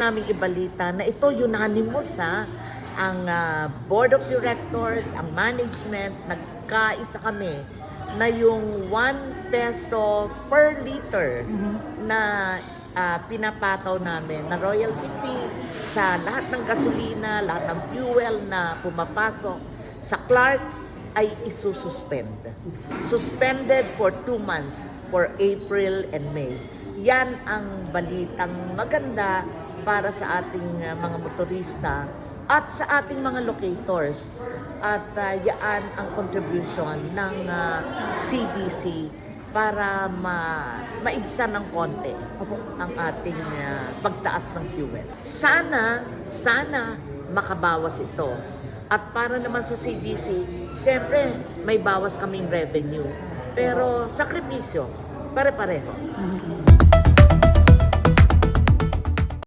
Naming ibalita na ito unanimous ang board of directors, ang management, nagkaisa kami na yung 1 peso per liter na pinapataw namin na royalty fee sa lahat ng gasolina, lahat ng fuel na pumapasok sa Clark ay isususpend. Suspended for 2 months for April and May. Yan ang balitang maganda para sa ating mga motorista at sa ating mga locators. At yaan ang contribution ng CDC para maibsan ng konti ang ating pagtaas ng fuel. Sana makabawas ito. At para naman sa CDC, siyempre may bawas kaming revenue. Pero sakripisyo, pare-pareho.